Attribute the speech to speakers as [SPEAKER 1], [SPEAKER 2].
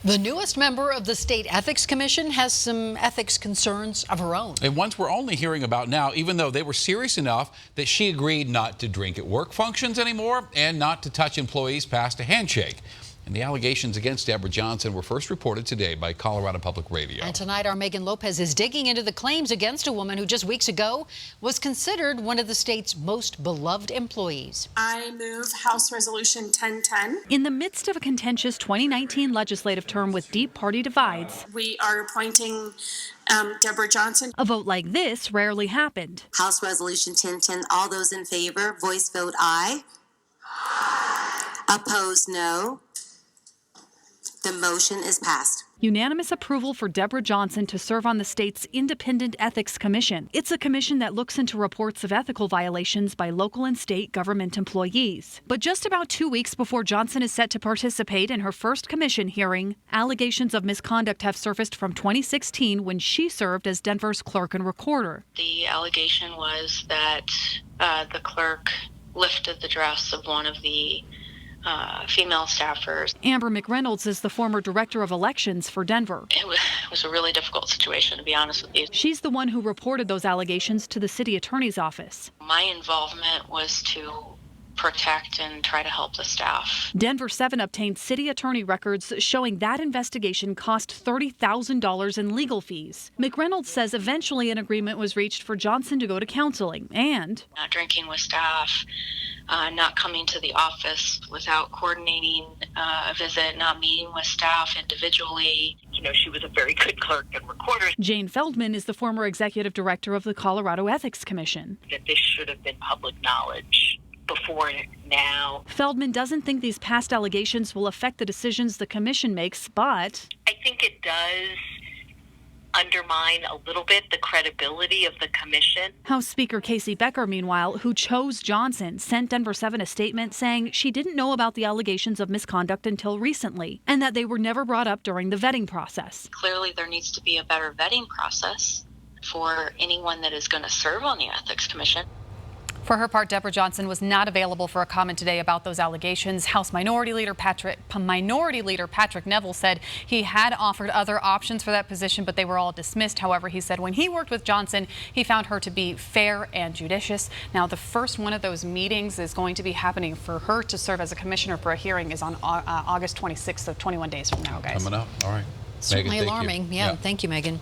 [SPEAKER 1] The newest member of the State Ethics Commission has some ethics concerns of her own.
[SPEAKER 2] And ones we're only hearing about now, even though they were serious enough that she agreed not to drink at work functions anymore and not to touch employees past a handshake. And the allegations against Debra Johnson were first reported today by Colorado Public Radio.
[SPEAKER 1] And tonight, our Megan Lopez is digging into the claims against a woman who just weeks ago was considered one of the state's most beloved employees.
[SPEAKER 3] I move House Resolution 1010.
[SPEAKER 4] In the midst of a contentious 2019 legislative term with deep party divides,
[SPEAKER 3] We are appointing Debra Johnson.
[SPEAKER 4] a vote like this rarely happened.
[SPEAKER 5] House Resolution 1010, all those in favor, voice vote aye. Opposed, no. The motion is passed.
[SPEAKER 4] Unanimous approval for Debra Johnson to serve on the state's Independent Ethics Commission. It's a commission that looks into reports of ethical violations by local and state government employees. But just about 2 weeks before Johnson is set to participate in her first commission hearing, allegations of misconduct have surfaced from 2016 when she served as Denver's clerk and recorder.
[SPEAKER 6] The allegation was that the clerk lifted the dress of one of the female staffers.
[SPEAKER 4] Amber McReynolds is the former director of elections for Denver.
[SPEAKER 6] It was a really difficult situation, to be honest with you.
[SPEAKER 4] She's the one who reported those allegations to the city attorney's office.
[SPEAKER 6] My involvement was to protect and try to help the staff.
[SPEAKER 4] Denver 7 obtained city attorney records showing that investigation cost $30,000 in legal fees. McReynolds says eventually an agreement was reached for Johnson to go to counseling and
[SPEAKER 6] Not drinking with staff, not coming to the office without coordinating a visit, not meeting with staff individually. You know, she was a very good clerk and recorder.
[SPEAKER 4] Jane Feldman is the former executive director of the Colorado Ethics Commission.
[SPEAKER 6] That this should have been public knowledge before now.
[SPEAKER 4] Feldman doesn't think these past allegations will affect the decisions the commission makes, but
[SPEAKER 6] I think it does undermine a little bit the credibility of the commission.
[SPEAKER 4] House Speaker Casey Becker, meanwhile, who chose Johnson, sent Denver 7 a statement saying she didn't know about the allegations of misconduct until recently and that they were never brought up during the vetting process.
[SPEAKER 6] Clearly, there needs to be a better vetting process for anyone that is going to serve on the Ethics Commission.
[SPEAKER 7] For her part, Debra Johnson was not available for a comment today about those allegations. House Minority Leader Patrick Neville said he had offered other options for that position, but they were all dismissed. However, he said when he worked with Johnson, he found her to be fair and judicious. Now, the first one of those meetings is going to be happening for her to serve as a commissioner for a hearing is on August 26th, so 21 days from now, guys.
[SPEAKER 2] Coming up. All right.
[SPEAKER 1] Certainly
[SPEAKER 2] Megan,
[SPEAKER 1] alarming. Yeah, thank you, Megan.